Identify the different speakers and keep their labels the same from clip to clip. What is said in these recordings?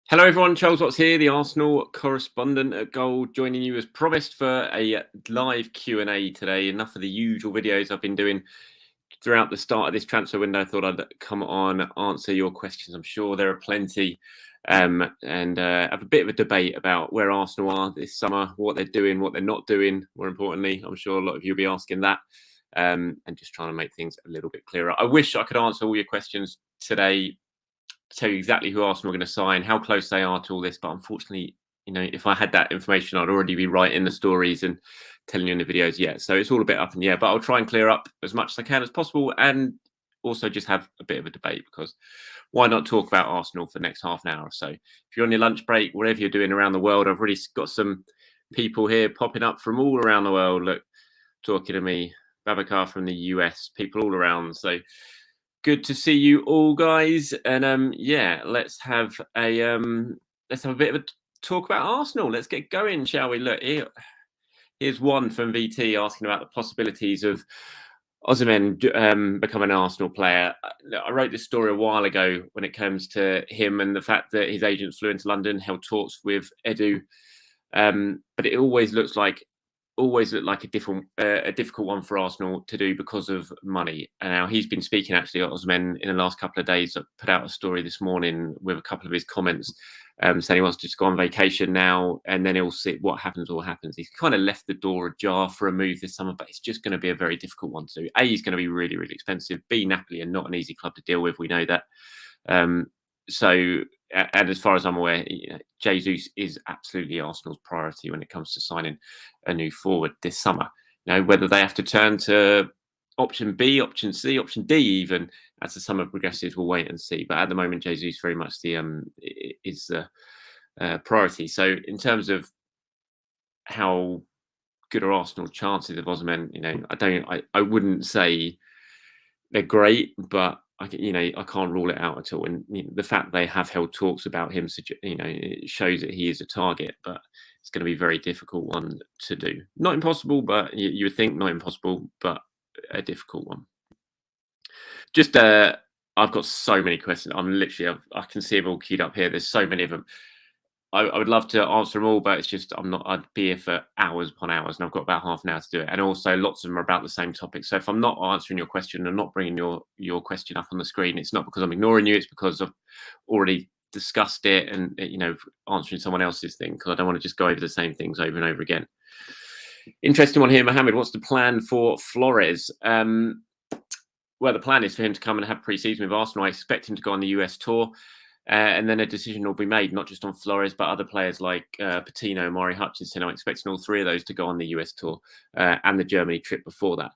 Speaker 1: Hello everyone, Charles Watts here, the Arsenal correspondent at Goal, joining you as promised for a live Q&A today. Enough of the usual videos I've been doing throughout the start of this transfer window. I thought I'd come on, answer your questions. I'm sure there are plenty, and have a bit of a debate about where Arsenal are this summer, what they're doing, what they're not doing. More importantly, I'm sure a lot of you will be asking that, and just trying to make things a little bit clearer. I wish I could answer all your questions today, tell you exactly who Arsenal are going to sign, how close they are to all this. But unfortunately, if I had that information, I'd already be writing the stories and telling you in the videos yet. So it's all a bit up in the air, but I'll try and clear up as much as I can as possible, and also just have a bit of a debate, because why not talk about Arsenal for the next half an hour or so? If you're on your lunch break, whatever you're doing around the world, I've really got some people here popping up from all around the world. Look, talking to me, Abukar from the US, people all around. So good to see you all, guys. And yeah, let's have a bit of a talk about Arsenal. Let's get going, shall we? Look, here's one from VT asking about the possibilities of Osimhen becoming an Arsenal player. I wrote this story a while ago when it comes to him and the fact that his agents flew into London, held talks with Edu, but it always looked like a difficult one for Arsenal to do because of money. And now he's been speaking actually at Osimhen in the last couple of days. I put out a story this morning with a couple of his comments, saying he wants to just go on vacation now and then he'll see what happens. He's kind of left the door ajar for a move this summer, but it's just going to be a very difficult one to do. A, he's going to be really, really expensive. B, Napoli are not an easy club to deal with. We know that. And as far as I'm aware, Jesus is absolutely Arsenal's priority when it comes to signing a new forward this summer. Whether they have to turn to option B, option C, option D, even as the summer progresses, we'll wait and see. But at the moment, Jesus very much is the priority. So in terms of how good are Arsenal's chances of Osimhen, I wouldn't say they're great, but I can't rule it out at all. And the fact they have held talks about him, it shows that he is a target, but it's going to be a very difficult one to do. Not impossible, but you would think not impossible, but a difficult one. Just, I've got so many questions. I can see them all queued up here. There's so many of them. I would love to answer them all, but it's just I'd be here for hours upon hours, and I've got about half an hour to do it. And also, lots of them are about the same topic. So if I'm not answering your question and not bringing your question up on the screen, it's not because I'm ignoring you. It's because I've already discussed it and answering someone else's thing, because I don't want to just go over the same things over and over again. Interesting one here, Mohamed. What's the plan for Flores? Well, the plan is for him to come and have pre-season with Arsenal. I expect him to go on the US tour. And then a decision will be made, not just on Flores, but other players like Patino, Mari Hutchinson. I'm expecting all three of those to go on the US tour and the Germany trip before that.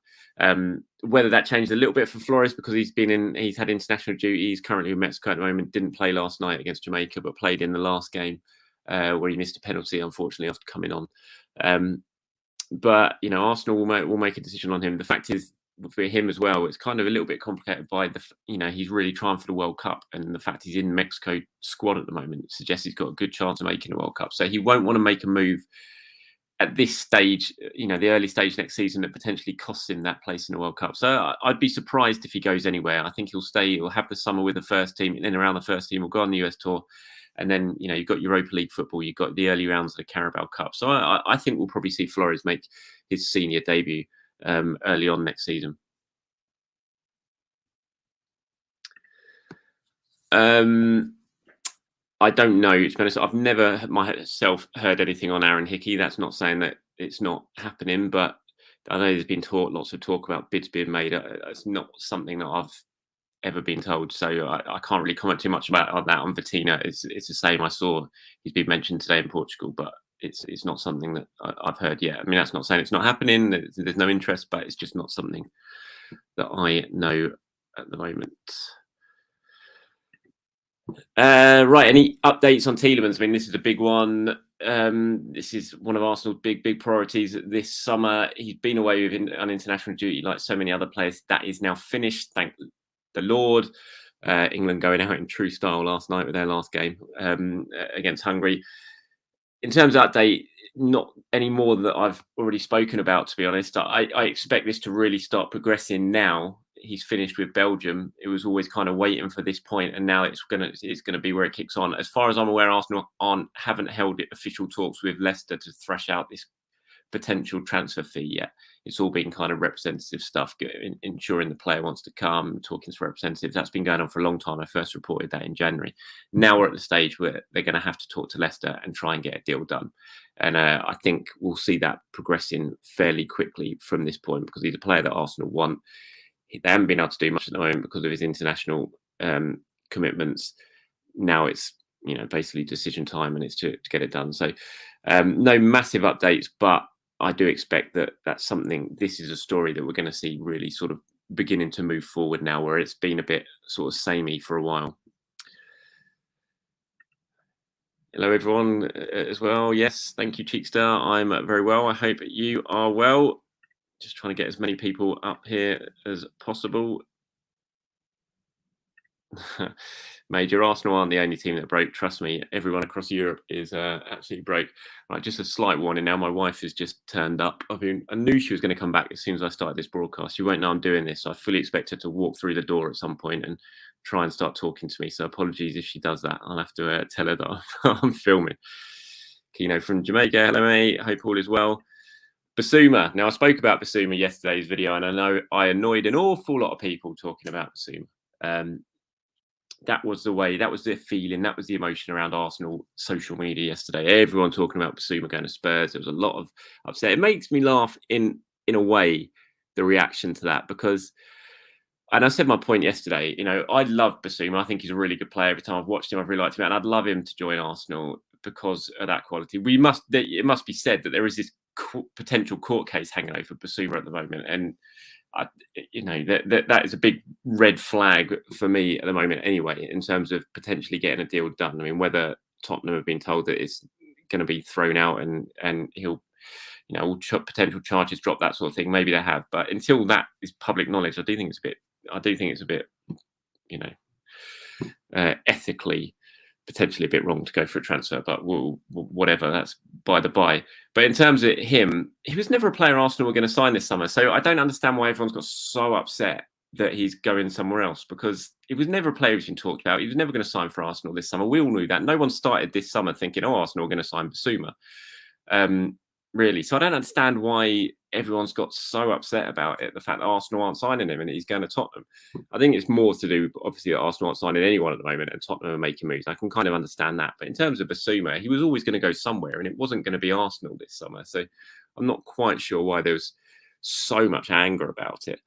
Speaker 1: Whether that changed a little bit for Flores because he's had international duties, currently in Mexico at the moment, didn't play last night against Jamaica, but played in the last game where he missed a penalty, unfortunately, after coming on. But Arsenal will make a decision on him. The fact is, for him as well, it's kind of a little bit complicated by he's really trying for the World Cup, and the fact he's in Mexico squad at the moment suggests he's got a good chance of making a World Cup. So he won't want to make a move at this stage, the early stage next season, that potentially costs him that place in the World Cup. So I'd be surprised if he goes anywhere. I think he'll stay. He'll have the summer with the first team, and then around the first team, he'll go on the US tour. And then, you've got Europa League football, you've got the early rounds of the Carabao Cup. So I think we'll probably see Flores make his senior debut early on next season. I don't know. To be honest, I've never myself heard anything on Aaron Hickey. That's not saying that it's not happening, but I know there's been lots of talk about bids being made. It's not something that I've ever been told, so I can't really comment too much about that on Vitina. It's the same. I saw he's been mentioned today in Portugal, but it's not something that I've heard yet. I mean, that's not saying it's not happening. There's no interest, but it's just not something that I know at the moment. Right, any updates on Tielemans? I mean, this is a big one. This is one of Arsenal's big priorities this summer. He's been away on international duty like so many other players. That is now finished, thank the Lord. England going out in true style last night with their last game against Hungary. In terms of update, not any more that I've already spoken about, to be honest. I expect this to really start progressing now he's finished with Belgium, it was always kind of waiting for this point, and now it's gonna be where it kicks on. As far as I'm aware, Arsenal haven't held official talks with Leicester to thrash out this potential transfer fee yet. It's all been kind of representative stuff, ensuring the player wants to come, talking to representatives. That's been going on for a long time. I first reported that in January. Now we're at the stage where they're going to have to talk to Leicester and try and get a deal done. And I think we'll see that progressing fairly quickly from this point, because he's a player that Arsenal want. They haven't been able to do much at the moment because of his international commitments. Now it's basically decision time, and it's to get it done. So no massive updates, but I do expect that that's something. This is a story that we're going to see really sort of beginning to move forward now, where it's been a bit sort of samey for a while. Hello, everyone, as well. Yes, thank you, Cheekstar. I'm very well. I hope you are well. Just trying to get as many people up here as possible. Major, Arsenal aren't the only team that broke. Trust me, everyone across Europe is absolutely broke. Right, just a slight warning now. My wife has just turned up. I knew she was going to come back as soon as I started this broadcast. She won't know I'm doing this, so I fully expect her to walk through the door at some point and try and start talking to me. So apologies if she does that. I'll have to tell her that I'm filming. Kino from Jamaica. Hello, mate. Hope all is well. Basuma. Now, I spoke about Basuma yesterday's video, and I know I annoyed an awful lot of people talking about Basuma. That was the way, that was the feeling, that was the emotion around Arsenal social media yesterday. Everyone talking about Basuma going to Spurs. There was a lot of upset. It makes me laugh in a way, the reaction to that, because, and I said my point yesterday, I love Basuma. I think he's a really good player. Every time I've watched him, I've really liked him, and I'd love him to join Arsenal because of that quality. It must be said that there is this potential court case hanging over Basuma at the moment, and that is a big red flag for me at the moment anyway, in terms of potentially getting a deal done. I mean, whether Tottenham have been told that it's going to be thrown out and he'll, potential charges drop, that sort of thing, maybe they have. But until that is public knowledge, I do think it's a bit, ethically potentially a bit wrong to go for a transfer, but whatever, that's by the by. But in terms of him, he was never a player Arsenal were going to sign this summer. So I don't understand why everyone's got so upset that he's going somewhere else, because it was never a player who's been talked about. He was never going to sign for Arsenal this summer. We all knew that. No one started this summer thinking, Arsenal are going to sign Basuma. Really. So I don't understand why everyone's got so upset about it, the fact that Arsenal aren't signing him and he's going to Tottenham. I think it's more to do, obviously, that Arsenal aren't signing anyone at the moment and Tottenham are making moves. I can kind of understand that. But in terms of Basuma, he was always going to go somewhere, and it wasn't going to be Arsenal this summer. So I'm not quite sure why there was so much anger about it.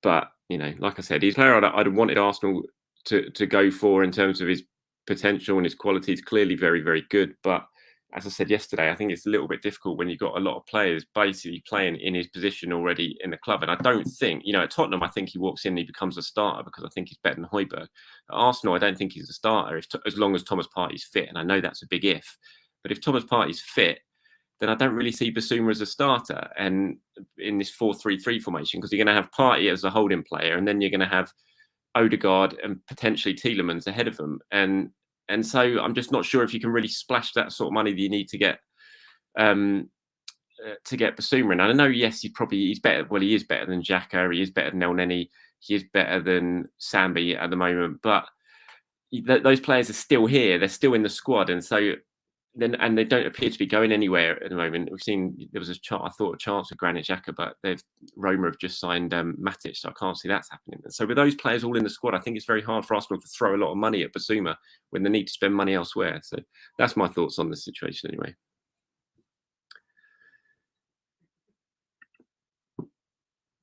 Speaker 1: But, like I said, he's a player I'd wanted Arsenal to go for in terms of his potential and his quality. Is clearly very, very good. But as I said yesterday, I think it's a little bit difficult when you've got a lot of players basically playing in his position already in the club. And I don't think, at Tottenham, I think he walks in and he becomes a starter because I think he's better than Heywood. At Arsenal, I don't think he's a starter as long as Thomas Partey's fit. And I know that's a big if. But if Thomas Partey's fit, then I don't really see Basuma as a starter and in this 4-3-3 formation, because you're going to have Partey as a holding player, and then you're going to have Odegaard and potentially Tielemans ahead of him. And so I'm just not sure if you can really splash that sort of money that you need to get Basuma. And I know, yes, he's better. Well, he is better than Xhaka. He is better than El Neni. He is better than Sambi at the moment. But those players are still here. They're still in the squad. And so and they don't appear to be going anywhere at the moment. We've seen there was a chance with Granit Xhaka, but Roma have just signed Matic, so I can't see that's happening. And so with those players all in the squad, I think it's very hard for Arsenal to throw a lot of money at Basuma when they need to spend money elsewhere. So that's my thoughts on the situation anyway.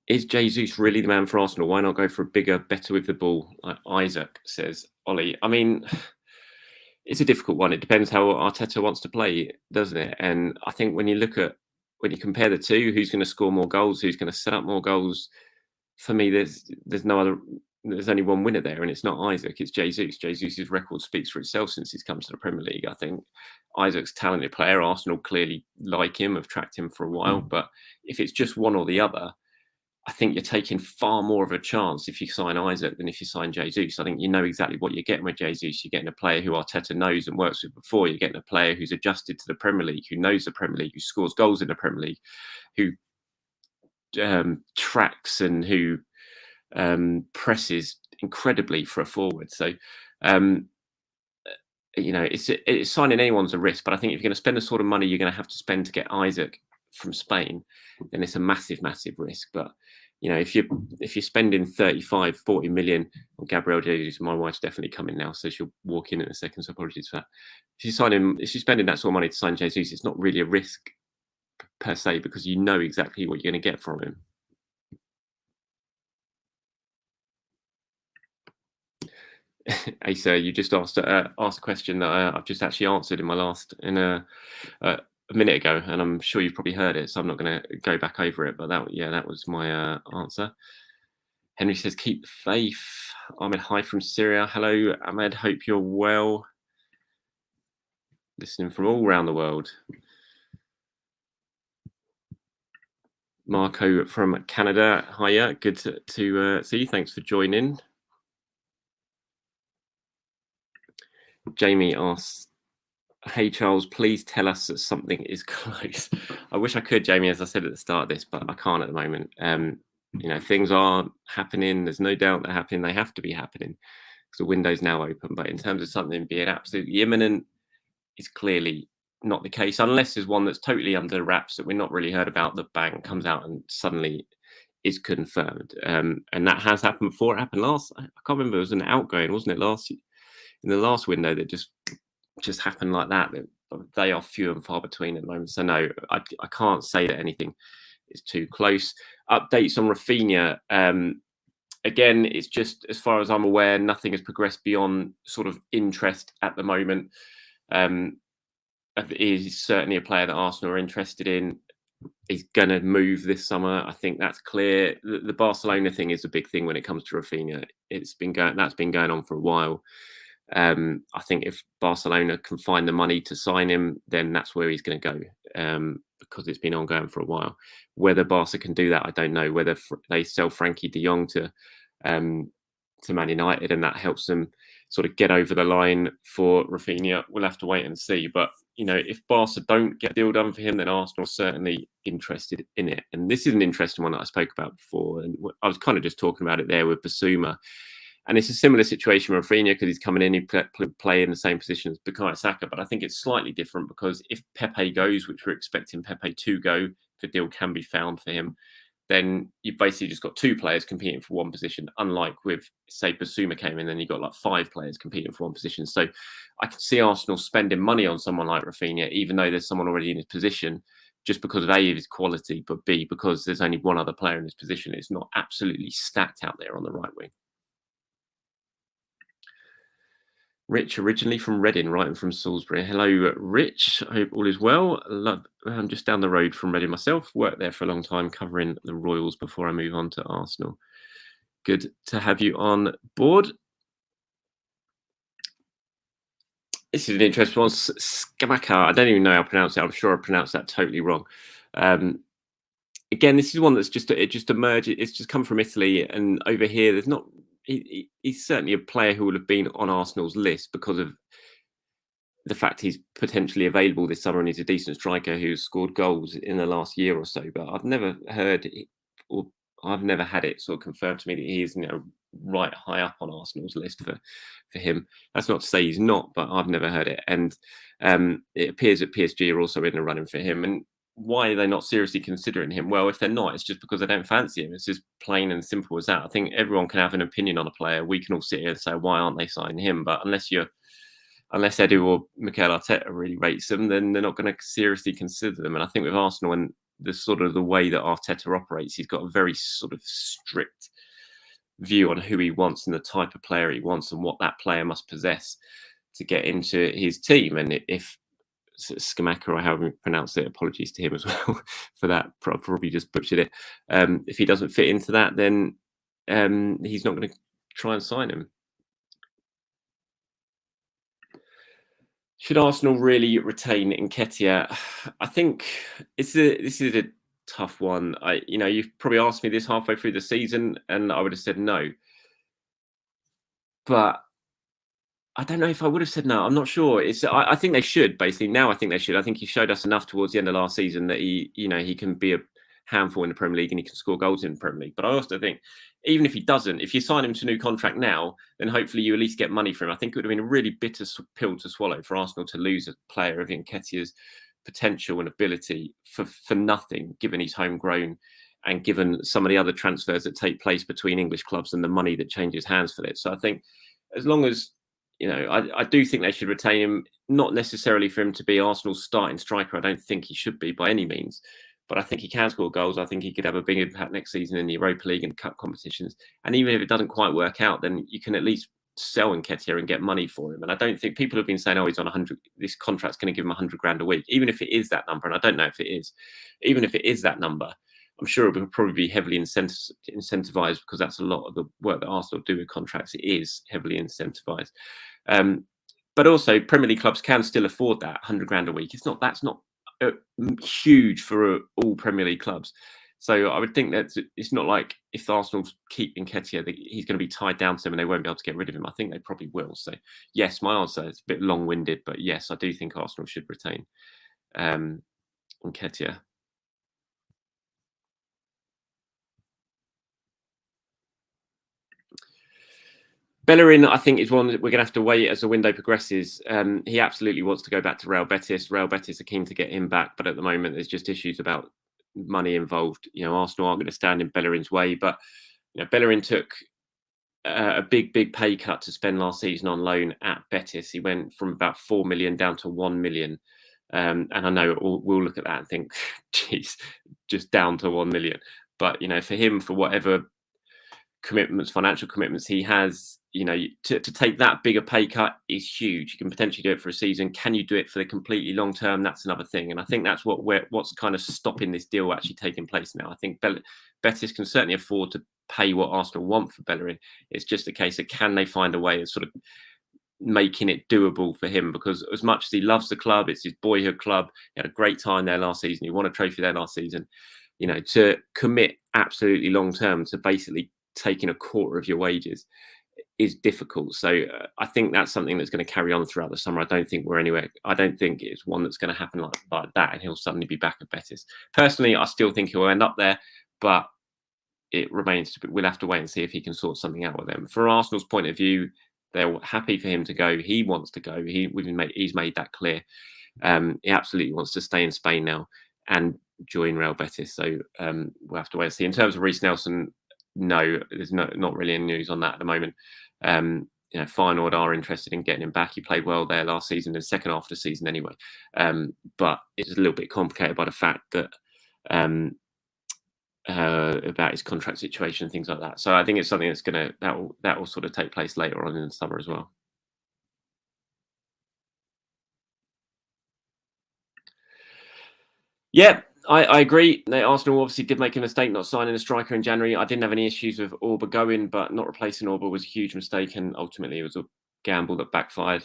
Speaker 1: Is Jesus really the man for Arsenal? Why not go for a bigger, better with the ball, like Isak, says Olly. I mean, it's a difficult one. It depends how Arteta wants to play, doesn't it? And I think when you compare the two, who's going to score more goals, who's going to set up more goals, for me, there's only one winner there, and it's not Isak, it's Jesus. Jesus' record speaks for itself since he's come to the Premier League. I think Isak's a talented player. Arsenal clearly like him, have tracked him for a while. But if it's just one or the other, I think you're taking far more of a chance if you sign Isak than if you sign Jesus. I think you know exactly what you're getting with Jesus. You're getting a player who Arteta knows and works with before. You're getting a player who's adjusted to the Premier League, who knows the Premier League, who scores goals in the Premier League, who tracks and who presses incredibly for a forward. So, um, it's signing anyone's a risk. But I think if you're going to spend the sort of money you're going to have to spend to get Isak from Spain, then it's a massive, massive risk. But if you're spending 35, 40 million on Gabriel Jesus, my wife's definitely coming now, so she'll walk in a second. So apologies for that. If you're spending that sort of money to sign Jesus, it's not really a risk per se, because you know exactly what you're going to get from him. Asa, you just asked a question that I've just actually answered in my last a minute ago, and I'm sure you've probably heard it, so I'm not going to go back over it. But that was my answer. Henry says, "Keep the faith." Ahmed, hi from Syria. Hello, Ahmed. Hope you're well. Listening from all around the world. Marco from Canada. Hiya. Good to see you. Thanks for joining. Jamie asks, "Hey Charles, please tell us that something is close." I wish I could, Jamie, as I said at the start of this, but I can't at the moment. Things are happening. There's no doubt they're happening. They have to be happening because the window's now open. But in terms of something being absolutely imminent, it's clearly not the case, unless there's one that's totally under wraps that we're not really heard about, that bang comes out and suddenly is confirmed. And that has happened before. It happened I can't remember, it was an outgoing, wasn't it, in the last window, that just happened like that. They are few and far between at the moment. So no, I can't say that anything is too close. Updates on Rafinha. Again, it's just, as far as I'm aware, nothing has progressed beyond sort of interest at the moment. He's certainly a player that Arsenal are interested in. He's going to move this summer. I think that's clear. The Barcelona thing is a big thing when it comes to Rafinha. That's been going on for a while. I think if Barcelona can find the money to sign him, then that's where he's going to go, because it's been ongoing for a while. Whether Barca can do that, I don't know. Whether they sell Frankie de Jong to Man United and that helps them sort of get over the line for Rafinha, we'll have to wait and see. But if Barca don't get a deal done for him, then Arsenal are certainly interested in it. And this is an interesting one that I spoke about before, and I was kind of just talking about it there with Bissouma. And it's a similar situation with Rafinha because he's coming in, he play in the same position as Bukayo Saka. But I think it's slightly different because if Pepe goes, which we're expecting Pepe to go, if a deal can be found for him, then you've basically just got two players competing for one position. Unlike with, say, Bissouma came in, then you've got like five players competing for one position. So I can see Arsenal spending money on someone like Rafinha, even though there's someone already in his position, just because of A, his quality, but B, because there's only one other player in his position. It's not absolutely stacked out there on the right wing. Rich, originally from Reading, writing from Salisbury. Hello, Rich. I hope all is well. I'm just down the road from Reading myself. Worked there for a long time, covering the Royals before I move on to Arsenal. Good to have you on board. This is an interesting one. Skamaka. I don't even know how to pronounce it. I'm sure I pronounced that totally wrong. Again, this is one that's just emerged. It's just come from Italy, and over here, there's not. He's certainly a player who would have been on Arsenal's list because of the fact he's potentially available this summer, and he's a decent striker who's scored goals in the last year or so. But I've never heard, or I've never had it sort of confirmed to me that he is, right high up on Arsenal's list for him. That's not to say he's not, but I've never heard it. And it appears that PSG are also in the running for him. And why are they not seriously considering him? Well, if they're not, it's just because they don't fancy him. It's just plain and simple as that. I think everyone can have an opinion on a player. We can all sit here and say, why aren't they signing him? But unless Edu or Mikel Arteta really rates them, then they're not going to seriously consider them. And I think with Arsenal and the way that Arteta operates, he's got a very sort of strict view on who he wants and the type of player he wants and what that player must possess to get into his team. And if Skamaka, or however you pronounce it, apologies to him as well for that, probably just butchered it. If he doesn't fit into that, then he's not going to try and sign him. Should Arsenal really retain Nketiah? I think this is a tough one. You've probably asked me this halfway through the season, and I would have said no. But I don't know if I would have said no. I'm not sure. I think they should, basically. Now I think they should. I think he showed us enough towards the end of last season that he can be handful in the Premier League and he can score goals in the Premier League. But I also think, even if he doesn't, if you sign him to a new contract now, then hopefully you at least get money for him. I think it would have been a really bitter pill to swallow for Arsenal to lose a player of Nketiah's potential and ability for nothing, given he's homegrown and given some of the other transfers that take place between English clubs and the money that changes hands for it. So I think as long as, I do think they should retain him, not necessarily for him to be Arsenal's starting striker. I don't think he should be by any means, but I think he can score goals. I think he could have a big impact next season in the Europa League and cup competitions. And even if it doesn't quite work out, then you can at least sell Nketiah and get money for him. And I don't think people have been saying, oh, he's on 100, this contract's going to give him 100 grand a week, even if it is that number. And I don't know if it is, even if it is that number, I'm sure it will probably be heavily incentivized, because that's a lot of the work that Arsenal do with contracts. It is heavily incentivized. But also Premier League clubs can still afford that 100 grand a week. That's not huge for all Premier League clubs. So I would think that it's not like if Arsenal keep Nketiah, he's going to be tied down to them and they won't be able to get rid of him. I think they probably will. So yes, my answer is a bit long-winded, but yes, I do think Arsenal should retain Nketiah. Bellerin, I think, is one that we're going to have to wait as the window progresses. He absolutely wants to go back to Real Betis. Real Betis are keen to get him back, but at the moment there's just issues about money involved. Arsenal aren't going to stand in Bellerin's way, but Bellerin took a big pay cut to spend last season on loan at Betis. He went from about 4 million down to 1 million. And I know we'll look at that and think, geez, just down to 1 million. But, for him, for whatever commitments, financial commitments he has, to take that bigger pay cut is huge. You can potentially do it for a season. Can you do it for the completely long term? That's another thing. And I think that's what's kind of stopping this deal actually taking place now. I think Betis can certainly afford to pay what Arsenal want for Bellerin. It's just a case of, can they find a way of sort of making it doable for him? Because as much as he loves the club, it's his boyhood club. He had a great time there last season. He won a trophy there last season. To commit absolutely long term to basically taking a quarter of your wages is difficult. So I think that's something that's going to carry on throughout the summer. I don't think it's one that's going to happen like that and he'll suddenly be back at Betis. Personally, I still think he'll end up there, but it remains we'll have to wait and see if he can sort something out with them. For Arsenal's point of view, they're happy for him to go. He wants to go. He's made that clear. He absolutely wants to stay in Spain now and join Real Betis. So we'll have to wait and see. In terms of Reece Nelson, no, there's not really any news on that at the moment. Feyenoord are interested in getting him back. He played well there last season, the second half of the season anyway. But it's a little bit complicated by the fact that about his contract situation and things like that. So I think it's something that will sort of take place later on in the summer as well. Yeah, I agree. Arsenal obviously did make a mistake not signing a striker in January. I didn't have any issues with Orba going, but not replacing Orba was a huge mistake, and ultimately it was a gamble that backfired.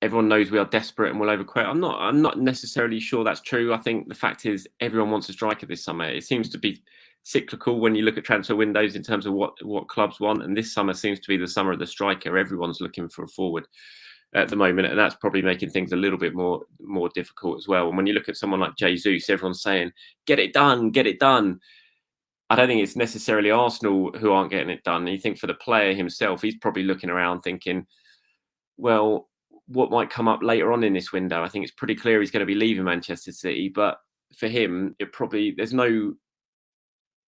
Speaker 1: Everyone knows we are desperate and will overquote. I'm not necessarily sure that's true. I think the fact is everyone wants a striker this summer. It seems to be cyclical when you look at transfer windows in terms of what clubs want, and this summer seems to be the summer of the striker. Everyone's looking for a forward at the moment, and that's probably making things a little bit more difficult as well. And when you look at someone like Jesus, everyone's saying, get it done. I don't think it's necessarily Arsenal who aren't getting it done. And you think for the player himself, he's probably looking around thinking, well, what might come up later on in this window? I think it's pretty clear he's going to be leaving Manchester City, but for him,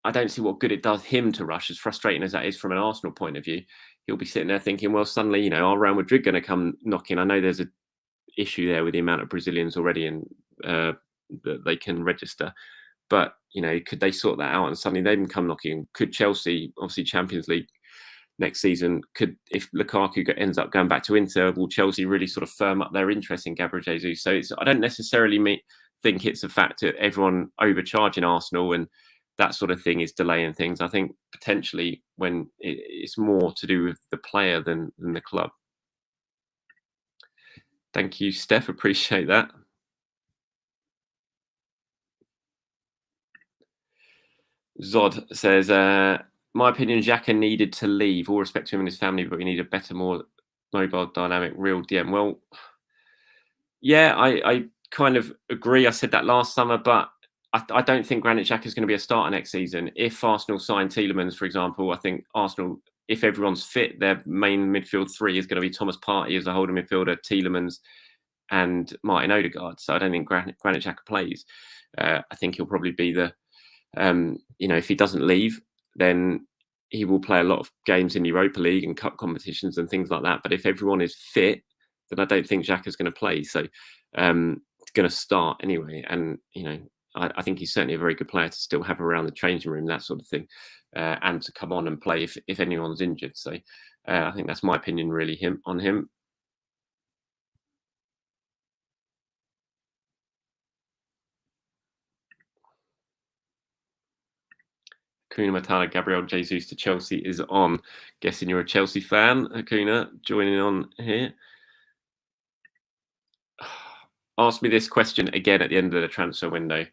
Speaker 1: I don't see what good it does him to rush, as frustrating as that is from an Arsenal point of view. He'll be sitting there thinking, well, suddenly, are Real Madrid going to come knocking? I know there's an issue there with the amount of Brazilians already and that they can register. But, could they sort that out and suddenly they can come knocking? Could Chelsea, obviously Champions League next season, if Lukaku ends up going back to Inter, will Chelsea really sort of firm up their interest in Gabriel Jesus? So I don't necessarily think it's a fact that everyone overcharging Arsenal and that sort of thing is delaying things. I think potentially when it's more to do with the player than the club. Thank you, Steph. Appreciate that. Zod says, my opinion, Xhaka needed to leave. All respect to him and his family, but we need a better, more mobile, dynamic, real DM. Well, yeah, I kind of agree. I said that last summer, but I don't think Granit Xhaka is going to be a starter next season. If Arsenal sign Tielemans, for example, I think Arsenal, if everyone's fit, their main midfield three is going to be Thomas Partey as a holding midfielder, Tielemans, and Martin Odegaard. So I don't think Granit Xhaka plays. I think he'll probably be the, if he doesn't leave, then he will play a lot of games in Europa League and cup competitions and things like that. But if everyone is fit, then I don't think Xhaka's going to play. So it's going to start anyway. And, I think he's certainly a very good player to still have around the changing room, that sort of thing, and to come on and play if anyone's injured. So I think that's my opinion, really, on him. Hakuna Matata, Gabriel Jesus to Chelsea is on. Guessing you're a Chelsea fan, Hakuna, joining on here. Ask me this question again at the end of the transfer window.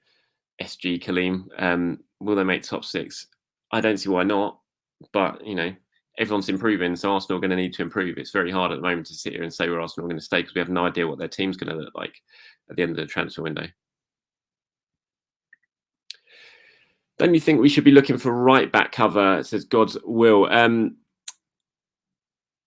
Speaker 1: SG Kaleem, will they make top six? I don't see why not, but everyone's improving, so Arsenal are going to need to improve. It's very hard at the moment to sit here and say where Arsenal are going to stay because we have no idea what their team's going to look like at the end of the transfer window. Don't you think we should be looking for right back cover? It says God's will. In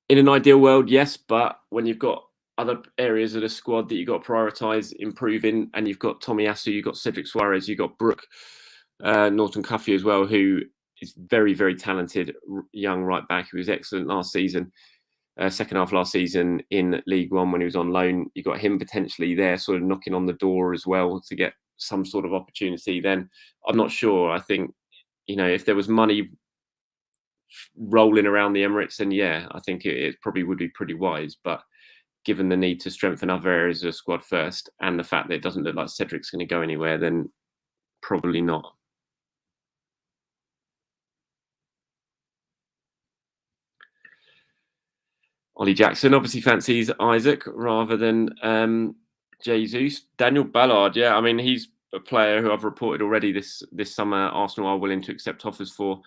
Speaker 1: an ideal world, yes, but when you've got other areas of the squad that you've got to prioritise improving, and you've got Tomiyasu, you've got Cedric Suarez, you've got Brooke Norton-Cuffy as well, who is very, very talented young right back who was excellent last season, second half last season in League One when he was on loan. You got him potentially there sort of knocking on the door as well to get some sort of opportunity. Then I'm not sure. I think, if there was money rolling around the Emirates, then yeah, I think it probably would be pretty wise. But given the need to strengthen other areas of the squad first and the fact that it doesn't look like Cedric's going to go anywhere, then probably not. Olly Jackson obviously fancies Isak rather than Jesus. Daniel Ballard, yeah, I mean, he's a player who I've reported already this summer Arsenal are willing to accept offers for.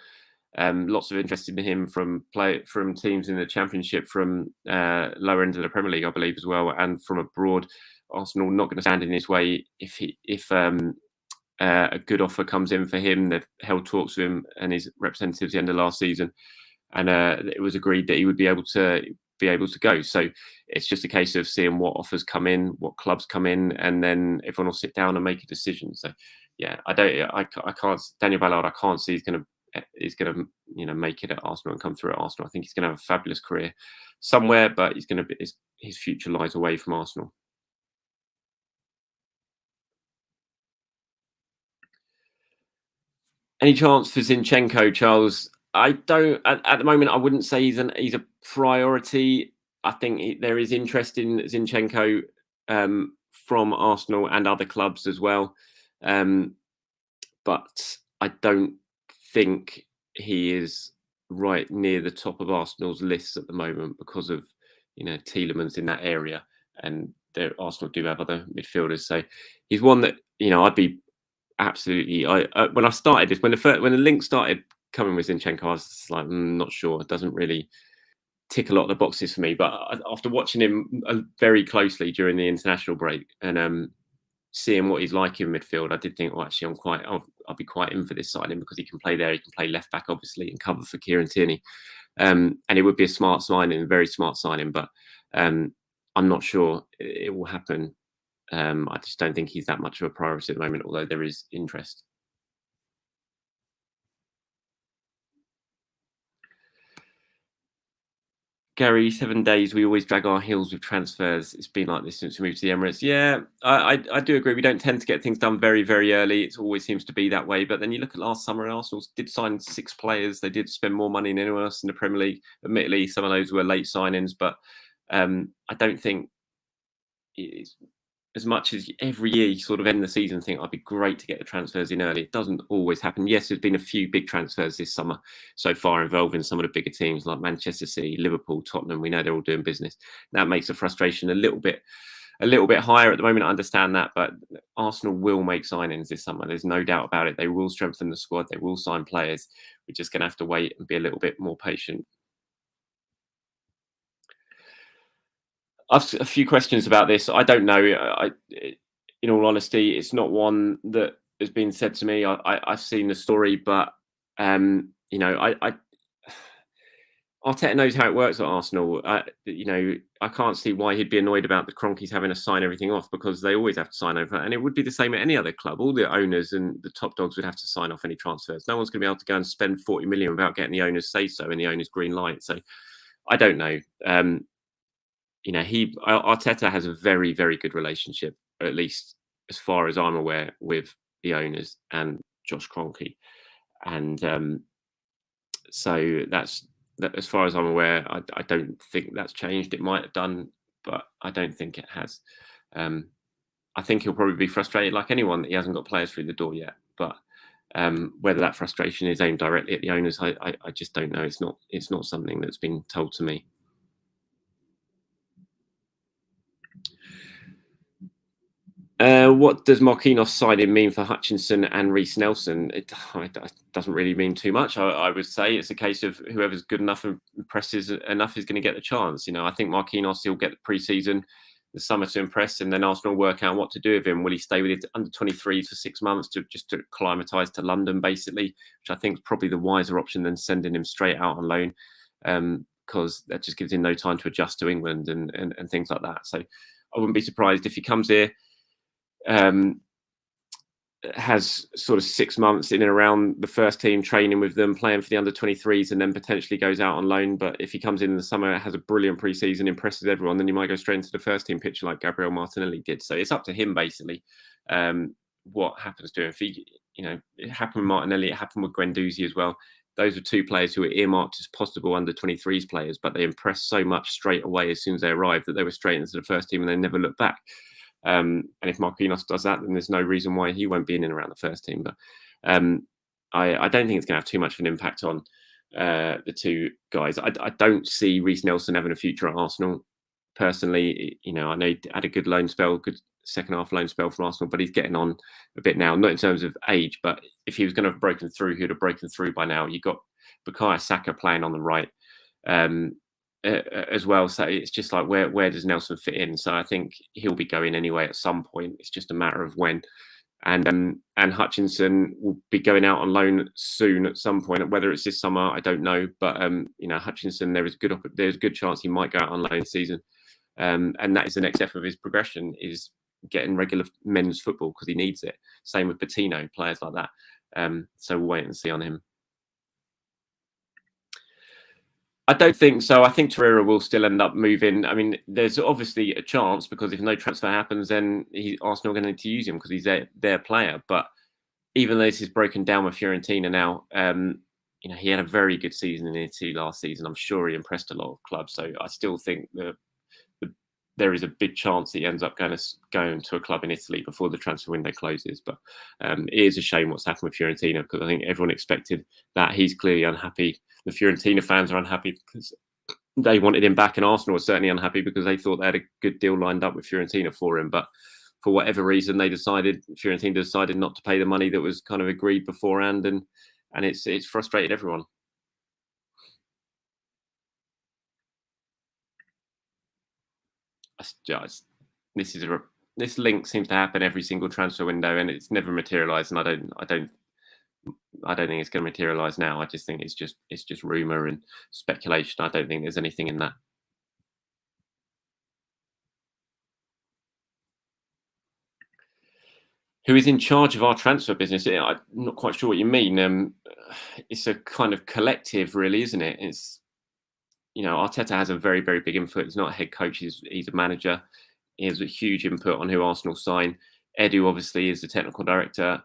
Speaker 1: Lots of interest in him from teams in the Championship, from lower end of the Premier League, I believe, as well, and from abroad. Arsenal not going to stand in his way if a good offer comes in for him. They've held talks with him and his representatives at the end of last season, and it was agreed that he would be able to go. So it's just a case of seeing what offers come in, what clubs come in, and then everyone will sit down and make a decision. So yeah, I can't Daniel Ballard, I can't see he's going to make it at Arsenal and come through at Arsenal. I think he's going to have a fabulous career somewhere, but his future lies away from Arsenal. Any chance for Zinchenko, Charles? I don't at the moment. I wouldn't say he's a priority. I think there is interest in Zinchenko from Arsenal and other clubs as well, but I don't think he is right near the top of Arsenal's list at the moment because of Tielemans in that area, and Arsenal do have other midfielders. So he's one that I'd be absolutely. When I started this, when the link started coming with Zinchenko, I was just like, not sure. It doesn't really tick a lot of the boxes for me. But after watching him very closely during the international break and seeing what he's like in midfield, I did think, actually, I'll be quite in for this signing because he can play there. He can play left back, obviously, and cover for Kieran Tierney. And it would be a smart signing, a very smart signing. But I'm not sure it will happen. I just don't think he's that much of a priority at the moment, although there is interest. Gary, 7 days, we always drag our heels with transfers. It's been like this since we moved to the Emirates. Yeah, I do agree. We don't tend to get things done very, very early. It always seems to be that way. But then you look at last summer, Arsenal did sign 6 players. They did spend more money than anyone else in the Premier League. Admittedly, some of those were late signings, but I don't think it's as much as every year you sort of end the season and think, I'd be great to get the transfers in early. It doesn't always happen. Yes, there's been a few big transfers this summer so far involving some of the bigger teams like Manchester City, Liverpool, Tottenham. We know they're all doing business. That makes the frustration a little bit higher at the moment. I understand that, but Arsenal will make signings this summer. There's no doubt about it. They will strengthen the squad. They will sign players. We're just going to have to wait and be a little bit more patient. I've a few questions about this. I don't know. In all honesty, it's not one that has been said to me. I've seen the story, but you know, Arteta knows how it works at Arsenal. You know, I can't see why he'd be annoyed about the Cronkies having to sign everything off, because they always have to sign over, and it would be the same at any other club. All the owners and the top dogs would have to sign off any transfers. No one's going to be able to go and spend 40 million without getting the owners say so and the owners green light. So I don't know. You know, Arteta has a very, very good relationship, at least as far as I'm aware, with the owners and Josh Kroenke, and so that's that. As far as I'm aware, I don't think that's changed. It might have done, but I don't think it has. I think he'll probably be frustrated, like anyone, that he hasn't got players through the door yet. But whether that frustration is aimed directly at the owners, I just don't know. It's not something that's been told to me. What does Marquinhos signing mean for Hutchinson and Reece Nelson? It doesn't really mean too much. I would say it's a case of whoever's good enough and impresses enough is going to get the chance. You know, I think Marquinhos, he'll get the pre-season, the summer to impress, and then Arsenal work out what to do with him. Will he stay with it under 23s for 6 months to acclimatise to London, basically, which I think is probably the wiser option than sending him straight out on loan, because that just gives him no time to adjust to England and things like that. So I wouldn't be surprised if he comes here, has sort of 6 months in and around the first team, training with them, playing for the under 23s, and then potentially goes out on loan. But if he comes in the summer, has a brilliant pre-season, impresses everyone, then he might go straight into the first team picture like Gabriel Martinelli did. So it's up to him, basically, what happens to him. If he, you know, it happened with Martinelli, it happened with Guendouzi as well. Those are two players who were earmarked as possible under 23s players, but they impressed so much straight away as soon as they arrived that they were straight into the first team and they never looked back. And if Marquinhos does that, then there's no reason why he won't be in and around the first team. But I don't think it's going to have too much of an impact on the two guys. I don't see Reece Nelson having a future at Arsenal. Personally, you know, I know he had a good loan spell, good second half loan spell for Arsenal, but he's getting on a bit now, not in terms of age, but if he was going to have broken through, he'd have broken through by now. You got Bukayo Saka playing on the right. As well, so it's just like where does Nelson fit in? So I think he'll be going anyway at some point. It's just a matter of when. And Hutchinson will be going out on loan soon at some point. Whether it's this summer, I don't know. But you know, Hutchinson, there's a good chance he might go out on loan this season. And that is the next step of his progression, is getting regular men's football, because he needs it. Same with Patino, players like that. So we'll wait and see on him. I don't think so. I think Torreira will still end up moving. I mean, there's obviously a chance, because if no transfer happens, then Arsenal are going to need to use him because he's their player. But even though this is broken down with Fiorentina now, you know, he had a very good season in Italy last season. I'm sure he impressed a lot of clubs. So I still think that there is a big chance he ends up going to a club in Italy before the transfer window closes. But it is a shame what's happened with Fiorentina, because I think everyone expected that. He's clearly unhappy. The Fiorentina fans are unhappy because they wanted him back, and Arsenal was certainly unhappy because they thought they had a good deal lined up with Fiorentina for him. But for whatever reason, Fiorentina decided not to pay the money that was kind of agreed beforehand, and it's frustrated everyone. This link seems to happen every single transfer window, and it's never materialised. And I don't think it's going to materialise now. I just think it's just rumour and speculation. I don't think there's anything in that. Who is in charge of our transfer business? I'm not quite sure what you mean. It's a kind of collective, really, isn't it? It's, you know, Arteta has a very, very big input. He's not a head coach. He's a manager. He has a huge input on who Arsenal sign. Edu obviously is the technical director,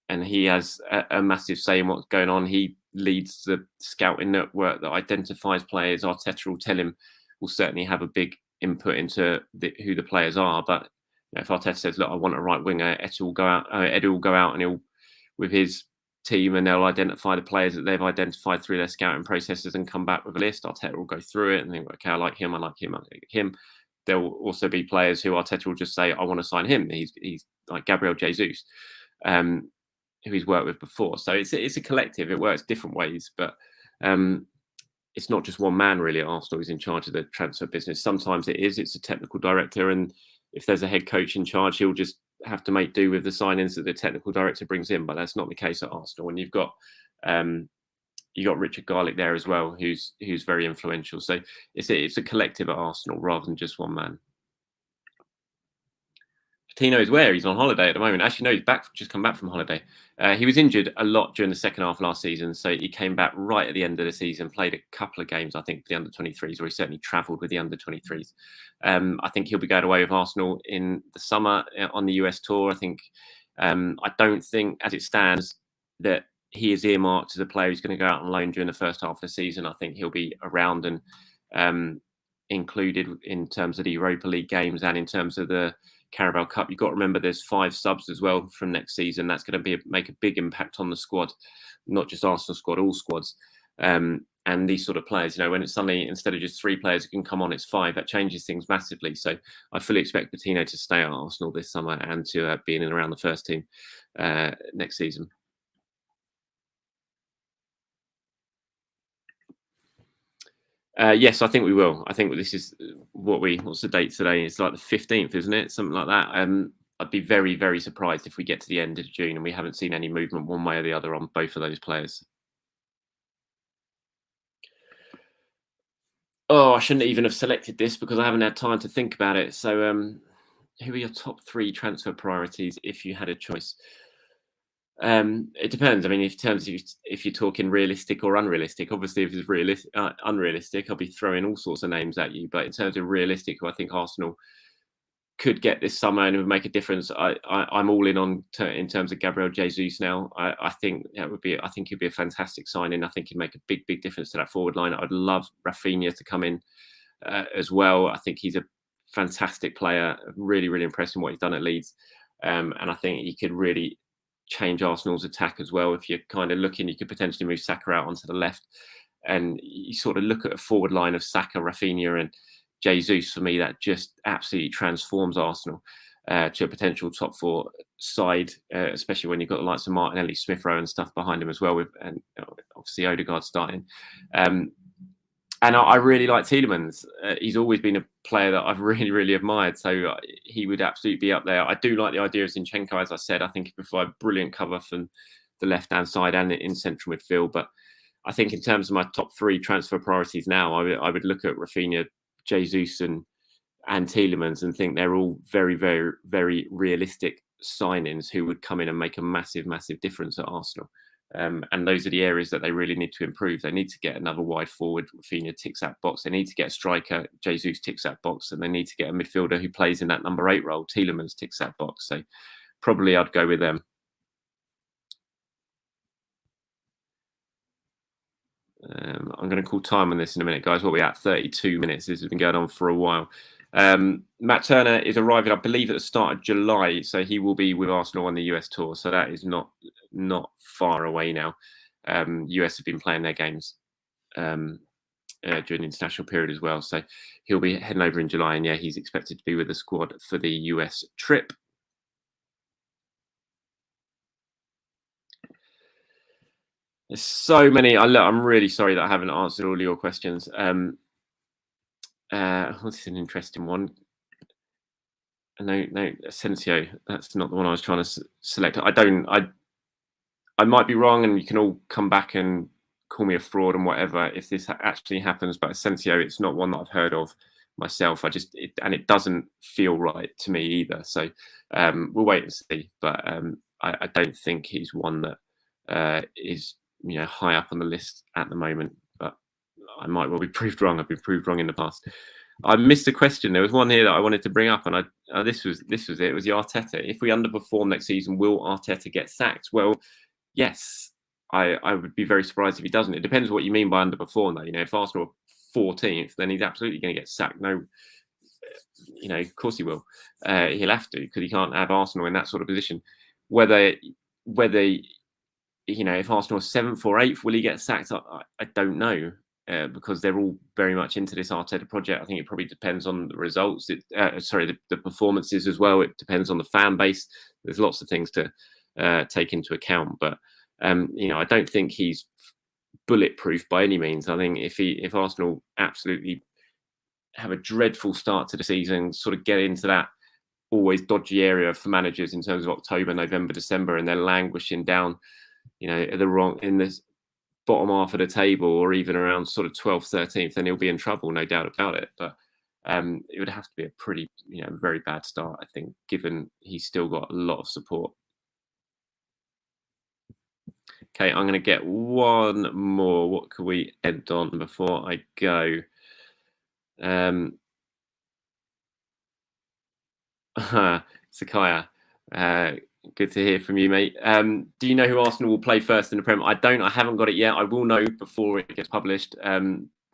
Speaker 1: and he has a massive say in what's going on. He leads the scouting network that identifies players. Arteta will certainly have a big input into who the players are. But you know, if Arteta says, "Look, I want a right winger," Edu will go out and he'll, with his team, and they'll identify the players that they've identified through their scouting processes and come back with a list. Arteta will go through it and think, "Okay, I like him. I like him. I like him." There will also be players who Arteta will just say, "I want to sign him." He's like Gabriel Jesus, who he's worked with before. So it's a collective. It works different ways, but it's not just one man really at Arsenal who's in charge of the transfer business. Sometimes it's a technical director, and if there's a head coach in charge, he'll just have to make do with the signings that the technical director brings in, but that's not the case at Arsenal. And you've got Richard Garlick there as well, who's very influential. So it's a collective at Arsenal rather than just one man. Tino is where? He's on holiday at the moment. Actually, no, he's just come back from holiday. He was injured a lot during the second half last season, so he came back right at the end of the season, played a couple of games, I think, for the under-23s, or he certainly travelled with the under-23s. I think he'll be going away with Arsenal in the summer on the US tour. I don't think, as it stands, that he is earmarked as a player who's going to go out on loan during the first half of the season. I think he'll be around and included in terms of the Europa League games and in terms of the Carabao Cup. You've got to remember there's 5 subs as well from next season. That's going to make a big impact on the squad, not just Arsenal squad, all squads. And these sort of players, when it's suddenly, instead of just 3 players who can come on, it's 5, that changes things massively. So I fully expect Patino to stay at Arsenal this summer and to be in and around the first team next season. Yes, I think we will. I think this is what's the date today? It's like the 15th, isn't it? Something like that. I'd be very, very surprised if we get to the end of June and we haven't seen any movement one way or the other on both of those players. Oh, I shouldn't even have selected this because I haven't had time to think about it. So, who are your top 3 transfer priorities if you had a choice? It depends. I mean, if you're talking realistic or unrealistic, obviously if it's unrealistic, I'll be throwing all sorts of names at you. But in terms of realistic, who I think Arsenal could get this summer and would make a difference, I'm all in terms of Gabriel Jesus now. I think he'd be a fantastic signing. I think he'd make a big difference to that forward line. I'd love Rafinha to come in as well. I think he's a fantastic player, really impressed in what he's done at Leeds, and I think he could really change Arsenal's attack as well. If you're kind of looking, you could potentially move Saka out onto the left, and you sort of look at a forward line of Saka, Rafinha, and Jesus. For me, that just absolutely transforms Arsenal to a potential top 4 side, especially when you've got the likes of Martinelli, Smith Rowe, and stuff behind him as well, and obviously Odegaard starting. And I really like Tielemans. He's always been a player that I've really admired. So he would absolutely be up there. I do like the idea of Zinchenko, as I said. I think he provides brilliant cover from the left-hand side and in central midfield. But I think in terms of my top 3 transfer priorities now, I would look at Rafinha, Jesus, and Tielemans and think they're all very realistic signings who would come in and make a massive difference at Arsenal. And those are the areas that they really need to improve. They need to get another wide forward. Rafinha ticks that box. They need to get a striker. Jesus ticks that box. And they need to get a midfielder who plays in that number 8 role. Tielemans ticks that box. So probably I'd go with them. I'm going to call time on this in a minute, guys. What are we at? 32 minutes. This has been going on for a while. Matt Turner is arriving, I believe, at the start of July, so he will be with Arsenal on the US tour. So that is not far away now. US have been playing their games during the international period as well, so he'll be heading over in July. And yeah, he's expected to be with the squad for the US trip. There's so many. I'm really sorry that I haven't answered all of your questions. This is an interesting one. No, Asensio. That's not the one I was trying to select. I might be wrong, and you can all come back and call me a fraud and whatever if this actually happens. But Asensio, it's not one that I've heard of myself. It doesn't feel right to me either. So we'll wait and see. But I don't think he's one that is high up on the list at the moment. But I might well be proved wrong. I've been proved wrong in the past. I missed a question. There was one here that I wanted to bring up, and this was it. It was the Arteta. If we underperform next season, will Arteta get sacked? Well, yes. I would be very surprised if he doesn't. It depends what you mean by underperform, though. If Arsenal are 14th, then he's absolutely going to get sacked. No, of course he will. He'll have to, because he can't have Arsenal in that sort of position. Whether if Arsenal are 7th or 8th, will he get sacked? I don't know. Because they're all very much into this Arteta project. I think it probably depends on the results. The performances as well. It depends on the fan base. There's lots of things to take into account. But I don't think he's bulletproof by any means. I think if Arsenal absolutely have a dreadful start to the season, sort of get into that always dodgy area for managers in terms of October, November, December, and they're languishing down, you know, in the bottom half of the table, or even around sort of 12th, 13th, then he'll be in trouble, no doubt about it. But it would have to be a pretty, you know, very bad start, I think, given he's still got a lot of support. Okay, I'm going to get one more. What could we end on before I go? Sekaya, good to hear from you, mate. Do you know who Arsenal will play first in the Prem? I don't. I haven't got it yet. I will know before it gets published.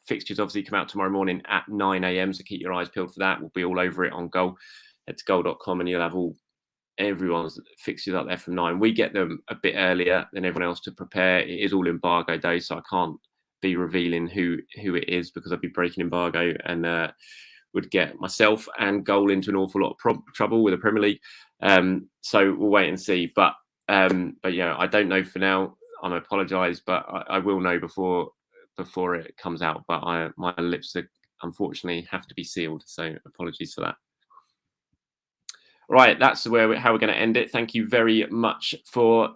Speaker 1: Fixtures obviously come out tomorrow morning at 9 a.m, so keep your eyes peeled for that. We'll be all over it on Goal. Head to goal.com and you'll have everyone's fixtures up there from 9. We get them a bit earlier than everyone else to prepare. It is all embargo day, so I can't be revealing who it is, because I'd be breaking embargo and would get myself and Goal into an awful lot of trouble with the Premier League. So we'll wait and see. But yeah, I don't know for now. I apologise, but I will know before it comes out. But my lips are, unfortunately, have to be sealed. So apologies for that. Right, that's how we're going to end it. Thank you very much for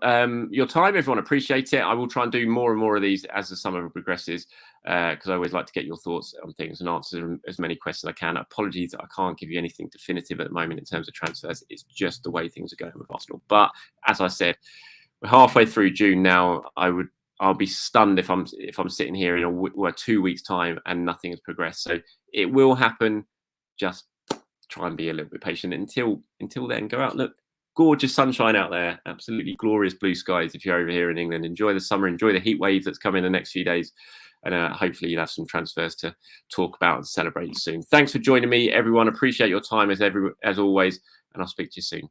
Speaker 1: your time, everyone. Appreciate it. I will try and do more and more of these as the summer progresses, because I always like to get your thoughts on things and answer as many questions as I can. Apologies that I can't give you anything definitive at the moment in terms of transfers. It's just the way things are going with Arsenal. But as I said, we're halfway through June now. I'll be stunned if I'm sitting here in 2 weeks' time and nothing has progressed. So it will happen. Just try and be a little bit patient until then. Go out, look, gorgeous sunshine out there, absolutely glorious blue skies if you're over here in England. Enjoy the summer, enjoy the heat wave that's coming in the next few days, and hopefully you'll have some transfers to talk about and celebrate soon. Thanks for joining me, everyone. Appreciate your time as always, and I'll speak to you soon.